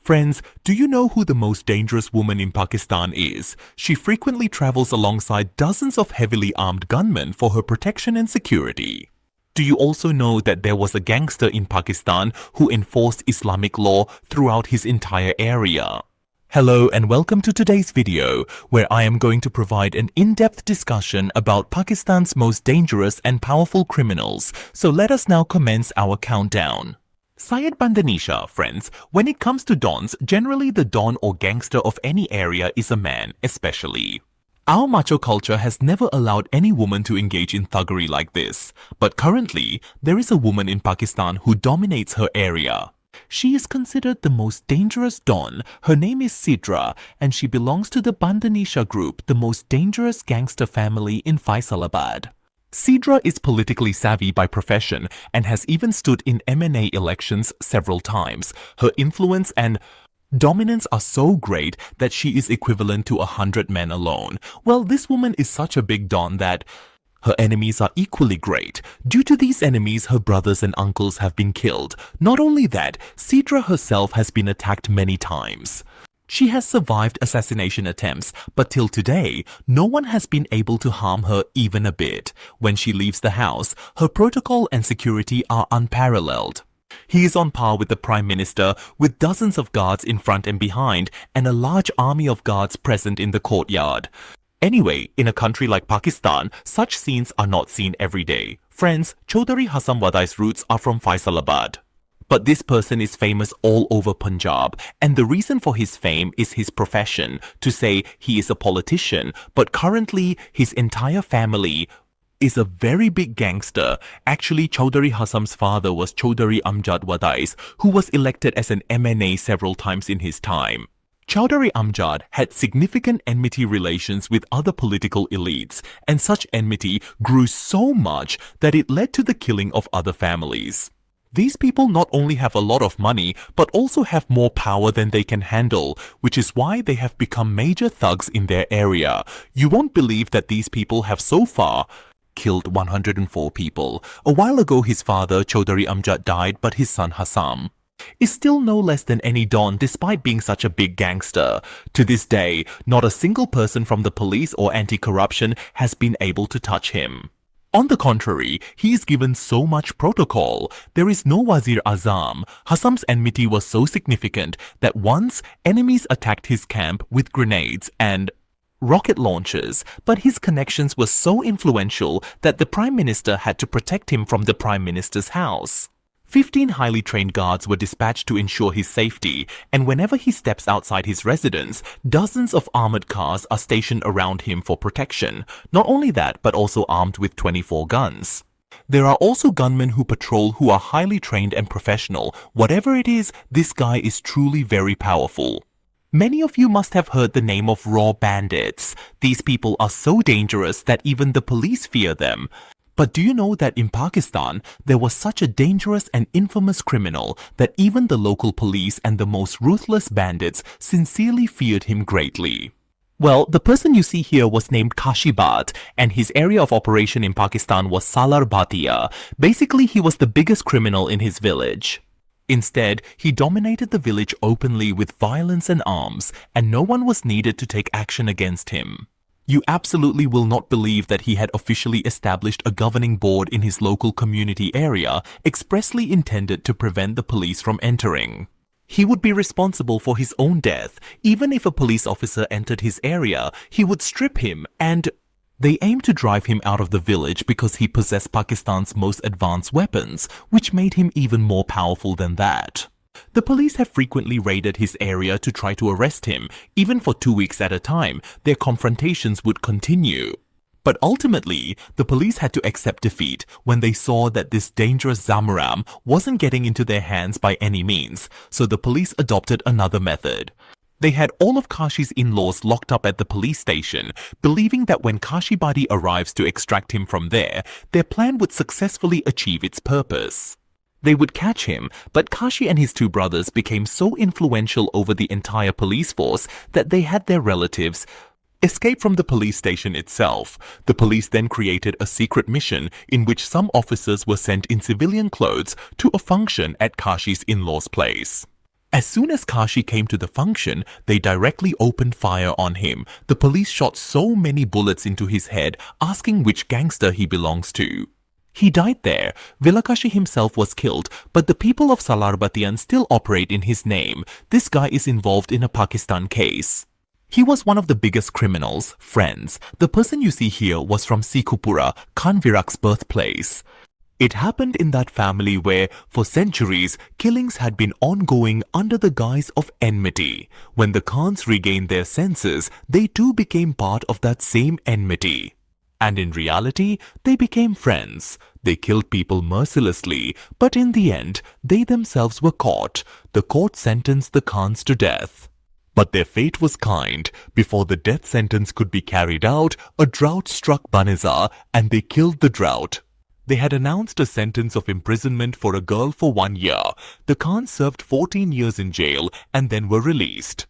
Friends, do you know who the most dangerous woman in Pakistan is? She frequently travels alongside dozens of heavily armed gunmen for her protection and security. Do you also know that there was a gangster in Pakistan who enforced Islamic law throughout his entire area? Hello and welcome to today's video, where I am going to provide an in-depth discussion about Pakistan's most dangerous and powerful criminals. So let us now commence our countdown. Syed Bandanisha, friends, when it comes to dons, generally the don or gangster of any area is a man, especially. Our macho culture has never allowed any woman to engage in thuggery like this, but currently, there is a woman in Pakistan who dominates her area. She is considered the most dangerous don. Her name is Sidra, and she belongs to the Bandanisha group, the most dangerous gangster family in Faisalabad. Sidra is politically savvy by profession and has even stood in MNA elections several times. Her influence and dominance are so great that she is equivalent to 100 men alone. Well, this woman is such a big don that her enemies are equally great. Due to these enemies, her brothers and uncles have been killed. Not only that, Sidra herself has been attacked many times. She has survived assassination attempts, but till today, no one has been able to harm her even a bit. When she leaves the house, her protocol and security are unparalleled. He is on par with the Prime Minister, with dozens of guards in front and behind, and a large army of guards present in the courtyard. Anyway, in a country like Pakistan, such scenes are not seen every day. Friends, Chaudhry Hasan Wadai's roots are from Faisalabad. But this person is famous all over Punjab, and the reason for his fame is his profession. To say he is a politician, but currently his entire family is a very big gangster. Actually, Chaudhry Hasan's father was Chaudhry Amjad Wadais, who was elected as an MNA several times in his time. Chaudhry Amjad had significant enmity relations with other political elites, and such enmity grew so much that it led to the killing of other families. These people not only have a lot of money, but also have more power than they can handle, which is why they have become major thugs in their area. You won't believe that these people have so far killed 104 people. A while ago, his father, Chaudhry Amjad, died, but his son, Hassam, is still no less than any don despite being such a big gangster. To this day, not a single person from the police or anti-corruption has been able to touch him. On the contrary, he is given so much protocol. There is no Wazir Azam. Hassam's enmity was so significant that once enemies attacked his camp with grenades and rocket launchers, but his connections were so influential that the Prime Minister had to protect him from the Prime Minister's house. 15 highly trained guards were dispatched to ensure his safety, and whenever he steps outside his residence, dozens of armored cars are stationed around him for protection. Not only that, but also armed with 24 guns. There are also gunmen who patrol who are highly trained and professional. Whatever it is, this guy is truly very powerful. Many of you must have heard the name of raw bandits. These people are so dangerous that even the police fear them. But do you know that in Pakistan, there was such a dangerous and infamous criminal that even the local police and the most ruthless bandits sincerely feared him greatly? Well, the person you see here was named Kashibat, and his area of operation in Pakistan was Salar Bhatia. Basically, he was the biggest criminal in his village. Instead, he dominated the village openly with violence and arms, and no one was needed to take action against him. You absolutely will not believe that he had officially established a governing board in his local community area expressly intended to prevent the police from entering. He would be responsible for his own death. Even if a police officer entered his area, he would strip him, and they aimed to drive him out of the village because he possessed Pakistan's most advanced weapons, which made him even more powerful than that. The police have frequently raided his area to try to arrest him. Even for 2 weeks at a time, their confrontations would continue. But ultimately, the police had to accept defeat when they saw that this dangerous Zamaram wasn't getting into their hands by any means, so the police adopted another method. They had all of Kashi's in-laws locked up at the police station, believing that when Kashibadi arrives to extract him from there, their plan would successfully achieve its purpose. They would catch him, but Kashi and his two brothers became so influential over the entire police force that they had their relatives escape from the police station itself. The police then created a secret mission in which some officers were sent in civilian clothes to a function at Kashi's in-laws' place. As soon as Kashi came to the function, they directly opened fire on him. The police shot so many bullets into his head, asking which gangster he belongs to. He died there. Vilakashi himself was killed, but the people of Salarbatian still operate in his name. This guy is involved in a Pakistan case. He was one of the biggest criminals, friends. The person you see here was from Sikhupura, Khan Virak's birthplace. It happened in that family where, for centuries, killings had been ongoing under the guise of enmity. When the Khans regained their senses, they too became part of that same enmity. And in reality, they became friends. They killed people mercilessly, but in the end, they themselves were caught. The court sentenced the Khans to death. But their fate was kind. Before the death sentence could be carried out, a drought struck Banizar and they killed the drought. They had announced a sentence of imprisonment for a girl for 1 year. The Khans served 14 years in jail and then were released.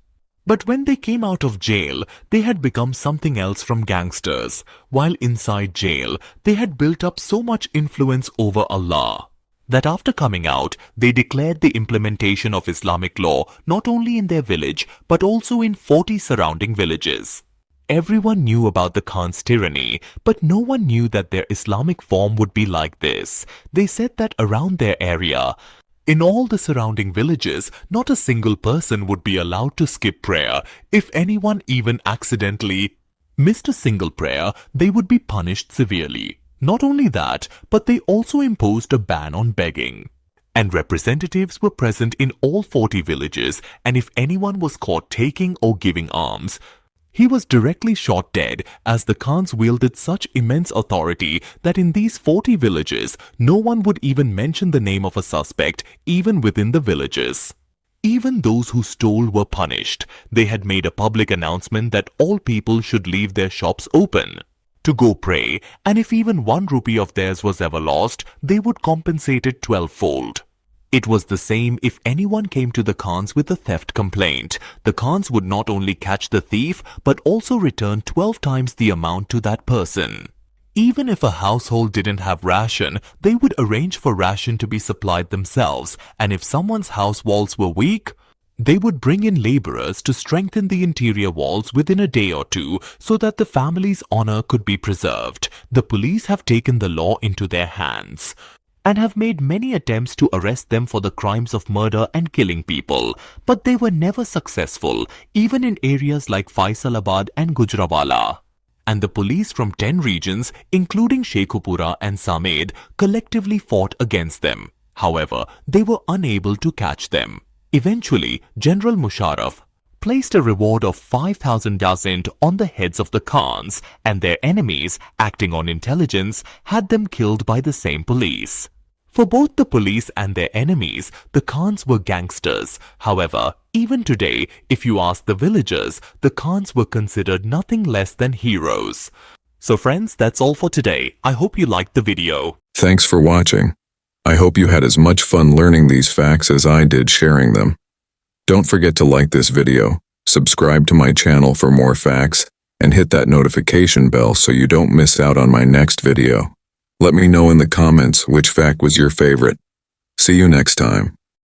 But when they came out of jail, they had become something else from gangsters. While inside jail, they had built up so much influence over Allah that after coming out, they declared the implementation of Islamic law not only in their village but also in 40 surrounding villages. Everyone knew about the Khan's tyranny, but no one knew that their Islamic form would be like this. They said that around their area, in all the surrounding villages, not a single person would be allowed to skip prayer. If anyone even accidentally missed a single prayer, they would be punished severely. Not only that, but they also imposed a ban on begging. And representatives were present in all 40 villages, and if anyone was caught taking or giving alms, he was directly shot dead, as the Khans wielded such immense authority that in these 40 villages, no one would even mention the name of a suspect, even within the villages. Even those who stole were punished. They had made a public announcement that all people should leave their shops open to go pray, and if even 1 rupee of theirs was ever lost, they would compensate it 12-fold. It was the same if anyone came to the Khans with a theft complaint. The Khans would not only catch the thief, but also return 12 times the amount to that person. Even if a household didn't have ration, they would arrange for ration to be supplied themselves, and if someone's house walls were weak, they would bring in laborers to strengthen the interior walls within a day or two so that the family's honor could be preserved. The police have taken the law into their hands and have made many attempts to arrest them for the crimes of murder and killing people, but they were never successful, even in areas like Faisalabad and Gujranwala. And the police from 10 regions, including Sheikhupura and Samed, collectively fought against them. However, they were unable to catch them. Eventually, General Musharraf placed a reward of 5,000 dazent on the heads of the Khans, and their enemies, acting on intelligence, had them killed by the same police. For both the police and their enemies, the Khans were gangsters. However, even today, if you ask the villagers, the Khans were considered nothing less than heroes. So friends, that's all for today. I hope you liked the video. Thanks for watching. I hope you had as much fun learning these facts as I did sharing them. Don't forget to like this video, subscribe to my channel for more facts, and hit that notification bell so you don't miss out on my next video. Let me know in the comments which fact was your favorite. See you next time.